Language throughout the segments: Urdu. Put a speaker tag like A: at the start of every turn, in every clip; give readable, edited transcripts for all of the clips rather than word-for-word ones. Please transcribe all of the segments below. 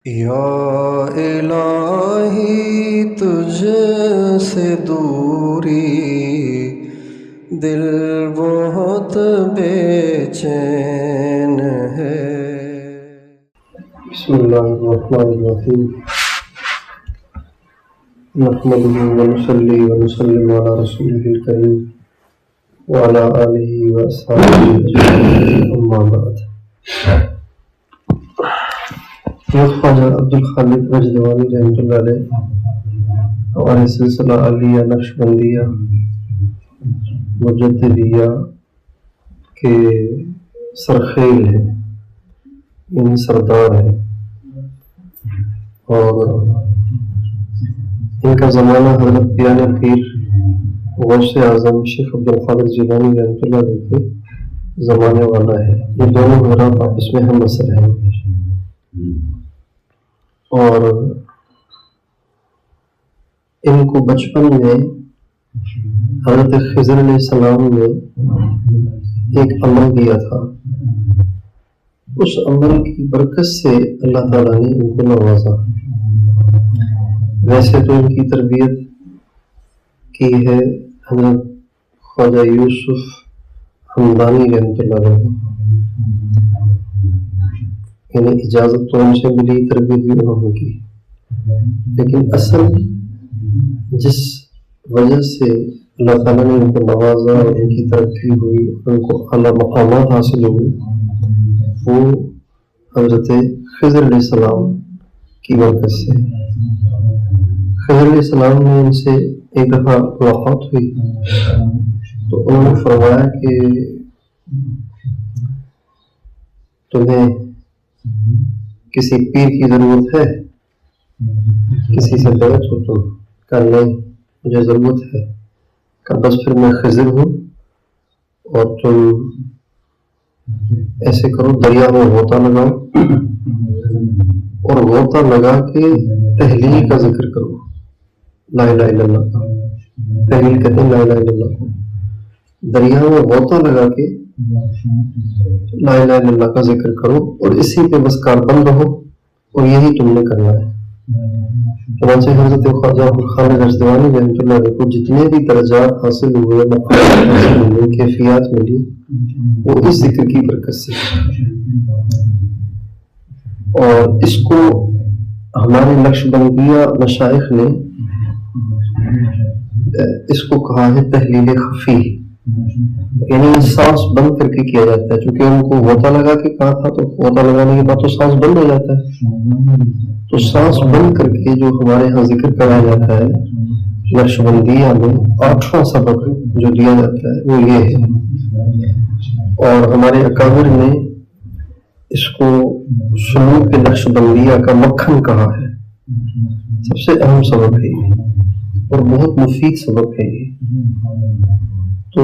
A: یا الہی تجھ سے دوری دل بہت بے چین ہے۔
B: بسم اللہ الرحمن الرحیم نحمدہ ونصلی ونسلم علی رسولہ الکریم وعلی آلہ واصحابہ اجمعین، اما بعد۔ خواجہ عبدالخالق رجدوانی رحمۃ اللہ علیہ ہمارے سلسلہ عالیہ نقشبندیہ مجددیہ کے سرخیل ہیں، ان سردار ہیں، اور ان کا زمانہ حضرت پیران پیر غوث اعظم شیخ عبدالقادر جیلانی رحمۃ اللہ علیہ کے زمانے والا ہے۔ یہ دونوں حضرات آپس میں ہم عصر ہیں، اور ان کو بچپن میں حضرت خضر علیہ السلام نے ایک عمل دیا تھا، اس عمل کی برکت سے اللہ تعالیٰ نے ان کو نوازا۔ ویسے تو ان کی تربیت کی ہے حضرت خواجہ یوسف حمدانی رحمۃ اللہ علیہ، یعنی اجازت تو ان سے ملی، تربیت بھی انہوں نے کی، لیکن اصل جس وجہ سے اللہ تعالیٰ نے ان کو نوازا اور ان کی ترقی ہوئی، ان کو اعلیٰ مقامات حاصل ہوئے، وہ حضرت خضر علیہ السلام کی برکت سے۔ خضر علیہ السلام نے ان سے ایک دفعہ ملاقات ہوئی تو انہوں نے فرمایا کہ تمہیں کسی پیر کی ضرورت ہے، کسی سے بیعت ہو تم؟ کہا نہیں، مجھے ضرورت ہے۔ کہا بس پھر میں خضر ہوں، اور تم ایسے کرو، دریا میں غوطہ لگاؤ اور غوطہ لگا کے تحلیل کا ذکر کرو، لا الہ الا اللہ کا تحلیل کہتے ہیں، لا الہ الا اللہ کو دریا میں غوطہ لگا کے لا الہ الا اللہ کا ذکر کرو، اور اسی پہ بس کاربند رہو، اور یہی تم نے کرنا ہے۔ چنانچہ حضرت خواجہ عبدالخالق رجدوانی رحمۃ اللہ علیہ کو جتنے بھی درجات حاصل ہوئے، مقامات حاصل ہوئے، کیفیات ملی، وہ اس ذکر کی برکت سے۔ اور اس کو ہمارے نقشبندیہ مشائخ نے اس کو کہا ہے تحلیل خفی، یعنی سانس بند کر کے کیا جاتا ہے، چونکہ ان کو غوطہ لگا کے کہا تھا تو غوطہ لگانے کے بعد تو سانس بند ہو جاتا ہے، تو سانس بند کر کے جو ہمارے ہاں ذکر کرایا جاتا ہے نقشبندیہ میں، 8واں سبق جو دیا جاتا ہے وہ یہ ہے، اور ہمارے اکابر نے اس کو سلوک نقشبندیہ کا مکھن کہا ہے۔ سب سے اہم سبق ہے یہ، اور بہت مفید سبق ہے یہ۔ تو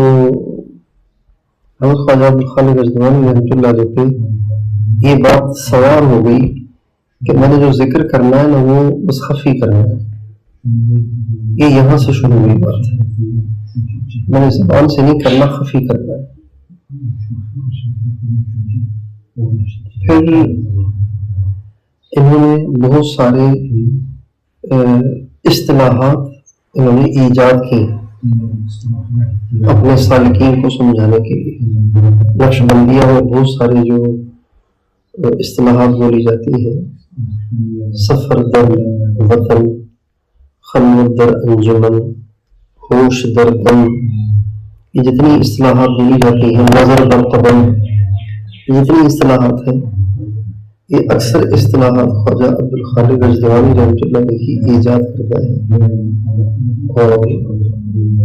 B: حضرت خواجہ عبدالخالق رجدوانی رحمۃ اللہ علیہ پہ یہ بات سوار ہو گئی کہ میں نے جو ذکر کرنا ہے نا، وہ بس خفی کرنا ہے۔ یہ یہاں سے شروع ہوئی بات ہے، میں نے زبان سے نہیں کرنا، خفی کرنا ہے۔ پھر انہوں نے بہت سارے اصطلاحات انہوں نے ایجاد کی اپنے سالکین کو سمجھانے کے لیے۔ نقشبندیہ میں بہت سارے جو اصطلاحات بولی جاتی ہیں، سفر در وطن، خلوت در انجمن، ہوش در دم، یہ جتنی اصطلاحات بولی جاتی ہیں، نظر در قدم، یہ جتنی اصطلاحات ہیں، یہ اکثر اصطلاحات خواجہ عبدالخالق رجدوانی رحمۃ اللہ علیہ کی ایجاد کردہ ہے، اور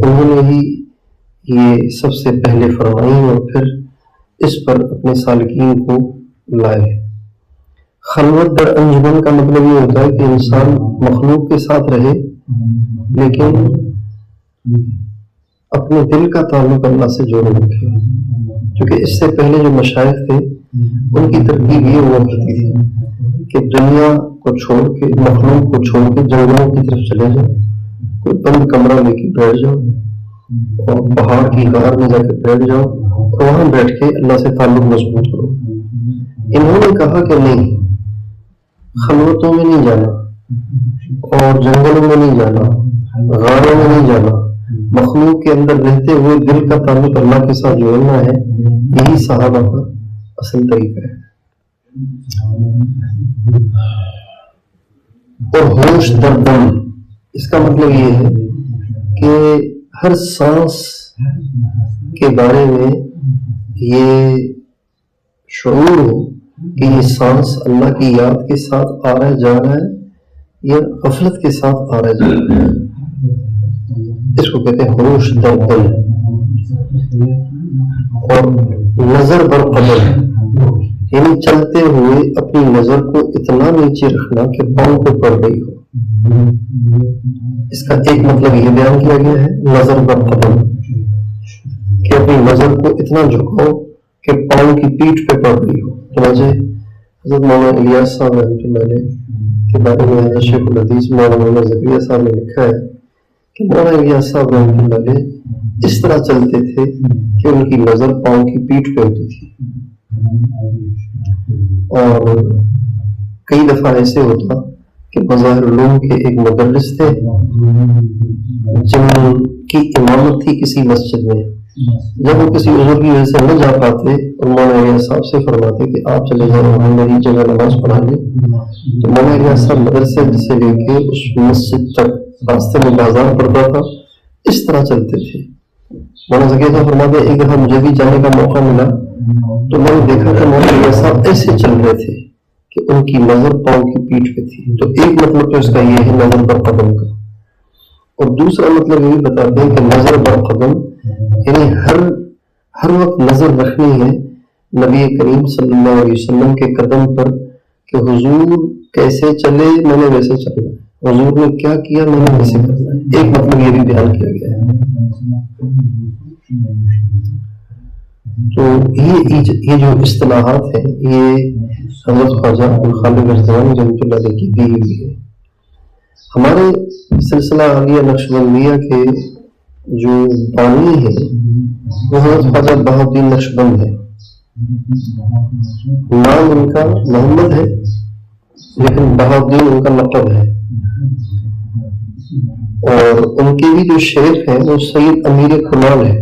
B: انہوں نے ہی یہ سب سے پہلے فرمائی، اور پھر اس پر اپنے سالکین کو لائے۔ خلوت در انجمن کا مطلب یہ ہوتا ہے کہ انسان مخلوق کے ساتھ رہے لیکن اپنے دل کا تعلق اللہ سے جوڑے رکھے، کیونکہ اس سے پہلے جو مشائخ تھے ان کی ترتیب یہ ہوا کرتی تھی کہ دنیا کو چھوڑ کے، مخلوق کو چھوڑ کے جنگلوں کی طرف چلے جاؤ، کوئی بند کمرہ لے کے بیٹھ جاؤ، اور پہاڑ کی غار میں جا کے بیٹھ جاؤ، اور وہاں بیٹھ کے اللہ سے تعلق مضبوط کرو۔ انہوں نے کہا کہ نہیں، خلوتوں میں نہیں جانا اور جنگلوں میں نہیں جانا، غاروں میں نہیں جانا، مخلوق کے اندر رہتے ہوئے دل کا تعلق اللہ کے ساتھ جوڑنا ہے، یہی صحابہ کا اصل طریقہ ہے۔ اور ہوش در دم، اس کا مطلب یہ ہے کہ ہر سانس کے بارے میں یہ شعور ہو کہ یہ سانس اللہ کی یاد کے ساتھ آ رہا جا رہا ہے یا غفلت کے ساتھ آ رہا جا رہا ہے، اس کو کہتے ہیں ہوش در دم۔ اور نظر بر قدم، یعنی چلتے ہوئے اپنی نظر کو اتنا نیچے رکھنا کہ پاؤں پہ پڑ گئی ہو، اس کا ایک مطلب یہ بیان کیا گیا ہے نظر بر قدم، کہ اپنی نظر کو اتنا جھکاؤ کہ پاؤں کی پیٹھ پہ پڑ گئی ہو۔ چنانچہ حضرت مولانا الیاس صاحب رحمۃ اللہ علیہ کے بارے میں حضرت شیخ الحدیث مولانا زکریا صاحب نے لکھا ہے کہ مولانا الیاس صاحب رحمۃ اللہ علیہ اس طرح چلتے تھے کہ ان کی نظر پاؤں کی پیٹھ پہ ہوتی تھی، اور کئی دفعہ ایسے ہوتا کہ بظاہر علوم کے ایک مدرس تھے جن کی امامت تھی کسی مسجد میں، جب وہ کسی عذر کی وجہ سے نہ جا پاتے اور مولانا الیاس صاحب سے فرماتے کہ آپ چلے جائیں ہم میری جگہ نماز پڑھا لیں، تو مولانا الیاس صاحب مدرسے سے لے کے اس مسجد تک راستے میں بازار پڑتا تھا، اس طرح چلتے تھے۔ مولانا زکریا صاحب فرماتے ایک دفعہ مجھے بھی جانے کا موقع ملا تو میں نے دیکھا کہ مولانا الیاس صاحب ایسے چل رہے تھے کہ ان کی نظر پاؤں کی پیٹھ پہ تھی، تو ایک مطلب تو اس کا یہ ہے نظر بر قدم کا، اور دوسرا مطلب یہ بھی بتاتے ہیں کہ نظر بر قدم یعنی ہر وقت نظر رکھنی ہے نبی کریم صلی اللہ علیہ وسلم کے قدم پر کہ حضور کیسے چلے میں نے ویسے چلنا، حضور نے کیا کیا میں نے ویسے کرنا ہے، ایک مطلب یہ بھی بیان کیا گیا ہے۔ تو یہ جو اصطلاحات ہیں یہ حضرت خواجہ ابوالخالق غزنوی رحمۃ اللہ علیہ کی دی ہوئی ہے۔ ہمارے سلسلہ عالیہ نقشبندیہ کے جو بانی ہے وہ حضرت خواجہ بہاؤالدین نقشبند ہے، نام ان کا محمد ہے لیکن بہاؤالدین ان کا لقب ہے، اور ان کے بھی جو شیخ ہیں وہ سید امیر کمال ہے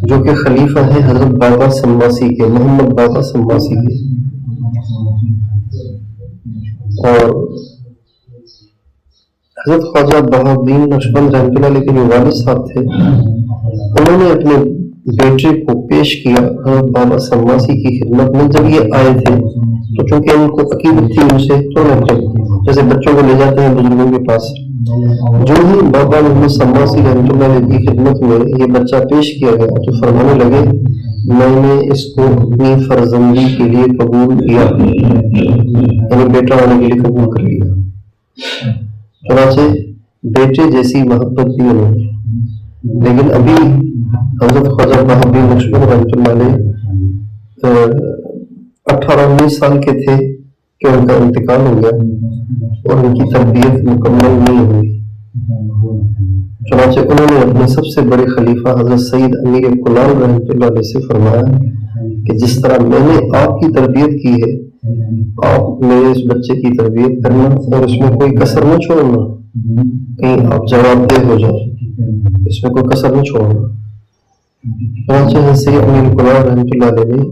B: جو کہ خلیفہ ہیں حضرت بابا سماسی کے، محمد بابا سماسی کے، اور حضرت خواجہ بہاؤالدین نقشبند رحمۃ اللہ علیہ کے جو والد صاحب تھے انہوں نے اپنے بیٹے کو پیش کیا حضرت بابا سماسی کی خدمت میں۔ جب یہ آئے تھے تو چونکہ ان کو عقیدت تھی ان سے تو جیسے بچوں کو لے جاتے ہیں بزرگوں کے پاس، جو ہی بابا محمد سماسی رحمۃ اللہ علیہ کی خدمت میں یہ بچہ پیش کیا گیا تو فرمانے لگے میں نے اس کو اپنی فرزندی کے لیے قبول کیا، یعنی بیٹا ہونے کے لیے قبول کر لیا۔ چنانچہ بیٹے جیسی محبت بھی انہوں نے، لیکن ابھی حضرت خواجہ بہاؤالدین نقشبند رحمۃ اللہ علیہ 18-19 سال کے تھے کہ ان کا انتقال ہو گیا اور ان کی تربیت مکمل نہیں ہوئی۔ چنانچہ انہوں نے اپنے سب سے بڑے خلیفہ حضرت سید امیر کلال رحمۃ اللہ علیہ سے فرمایا کہ جس طرح میں نے آپ کی تربیت کی ہے آپ میرے اس بچے کی تربیت کرنا اور اس میں کوئی کسر نہ چھوڑنا، کہیں آپ جواب دہ ہو جائیں، اس میں کوئی کسر نہ چھوڑنا۔ چنانچہ حضرت سید امیر کلال رحمۃ اللہ علیہ نے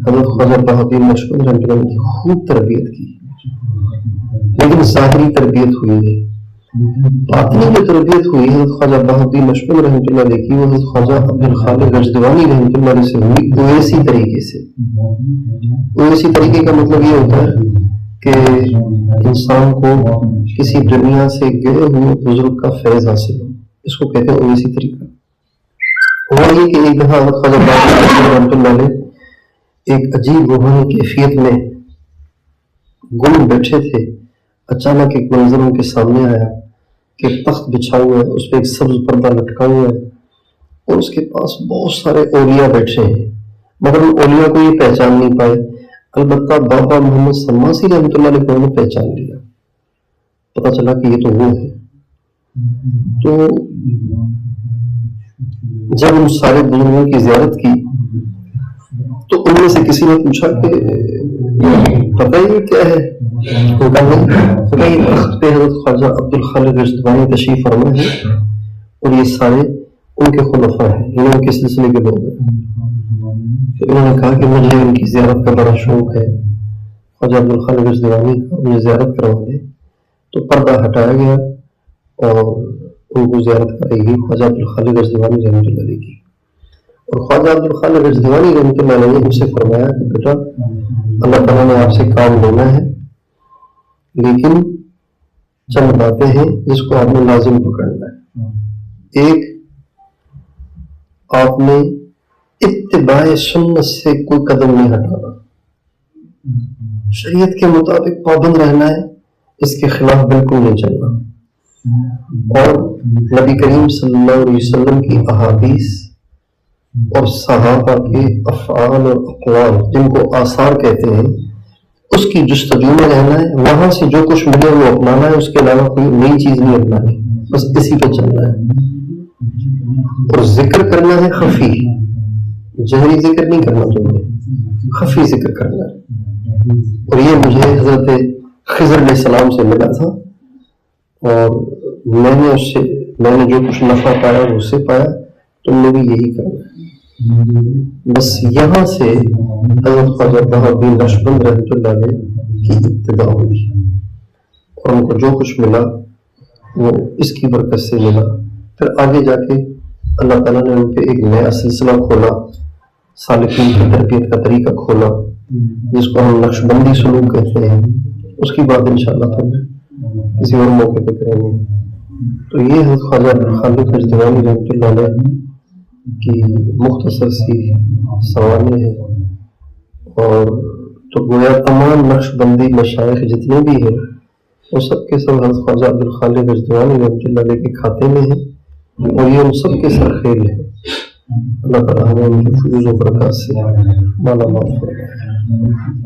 B: حضرت خواجہ بہاؤالدین نقشبند رحمۃ اللہ علیہ کی خوب تربیت کی، لیکن ظاہری تربیت ہوئی ہے، باطنی جو تربیت ہوئی حضرت خواجہ بہاؤالدین نقشبند رحمۃ اللہ علیہ کی وہ حضرت خواجہ عبدالخالق غزنوی رحمۃ اللہ علیہ سے ہوئی اویسی طریقے سے۔ اویسی طریقے کا مطلب یہ ہوتا ہے کہ انسان کو کسی دنیا سے گئے ہوئے بزرگ کا فیض حاصل ہو، اس کو کہتے ہیں اویسی طریقہ۔ ہوا یہ کہ ایک دفعہ حضرت خواجہ بہاؤالدین رحمۃ اللہ علیہ ایک عجیب روحانی کیفیت میں گم بیٹھے تھے، اچانک ایک منظر ان کے سامنے آیا کہ تخت بچھا ہوا ہے، اس پہ ایک سبز پردہ لٹکا ہوا ہے اور اس کے پاس بہت سارے اولیاء بیٹھے ہیں، مگر ان اولیاء کو یہ پہچان نہیں پائے، البتہ بابا محمد سماسی رحمۃ اللہ علیہ کو انہوں نے پہچان لیا، پتہ چلا کہ یہ تو وہ ہے۔ تو جب ان سارے بزرگوں کی زیارت کی تو ان میں سے کسی نے پوچھا کہ پتہ ہی کیا ہے تخت پہ حضرت خواجہ عبد الخالق رشتوانی تشریف فرما ہے اور یہ سارے ان کے خلفاء ہیں، انہوں کے سلسلے کے لوگ ہیں. تو انہوں نے کہا کہ مجھے ان کی زیارت کا بڑا شوق ہے، خواجہ عبد الخالق رشتوانی کا مجھے زیارت کروا دے. تو پردہ ہٹایا گیا اور ان کو زیارت کرائی گئی خواجہ عبد الخالق رشتوانی رحمۃ اللہ علیہ کی. اور خواجہ عبد الخالق رشتوانی رحمۃ اللہ علیہ نے ان سے فرمایا کہ بیٹا اللہ تعالیٰ نے آپ سے کام لینا ہے، لیکن چند باتیں ہیں جس کو آپ نے لازم پکڑنا ہے. ایک، آپ نے اتباع سنت سے کوئی قدم نہیں ہٹانا، شریعت کے مطابق پابند رہنا ہے، اس کے خلاف بالکل نہیں چلنا. اور نبی کریم صلی اللہ علیہ وسلم کی احادیث اور صحابہ کے افعال اور اقوال جن کو آثار کہتے ہیں اس کی جستجو میں رہنا ہے. وہاں سے جو کچھ ملے وہ اپنانا ہے، اس کے علاوہ کوئی نئی چیز نہیں اپنانی، بس اسی پہ چلنا ہے. اور ذکر کرنا ہے خفی، جہری ذکر نہیں کرنا تمہیں، خفی ذکر کرنا ہے. اور یہ مجھے حضرت خضر علیہ السلام سے ملا تھا اور میں نے جو کچھ نفع پایا وہ اس سے پایا، تم نے بھی یہی کرنا ہے. بس یہاں سے حضرت خواجہ بہاءالدین نقشبند رحمۃ اللہ علیہ کی ابتدا ہوئی اور ان کو جو کچھ ملا وہ اس کی برکت سے ملا. پھر آگے جا کے اللہ تعالیٰ نے ان پہ ایک نیا سلسلہ کھولا، سالکین کی تربیت کا طریقہ کھولا جس کو ہم نقشبندی سلوک کہتے ہیں. اس کی بات انشاءاللہ پھر کسی اور موقع پہ کریں گے. تو یہ حضرت خواجہ عبد الخالق رشتوانی رحمۃ اللہ علیہ کی مختصر سی سوانح ہے. اور تو گویا تمام نقشبندی مشائخ جتنے بھی ہیں وہ سب کے سب حضرت خواجہ عبد الخالق رشتوانی رحمۃ اللہ علیہ کے کھاتے میں ہیں اور یہ ان سب کے سرخیل ہے. اللہ تعالیٰ ہمیں ان کی فیوز و برکات سے مالا مال فرمائے.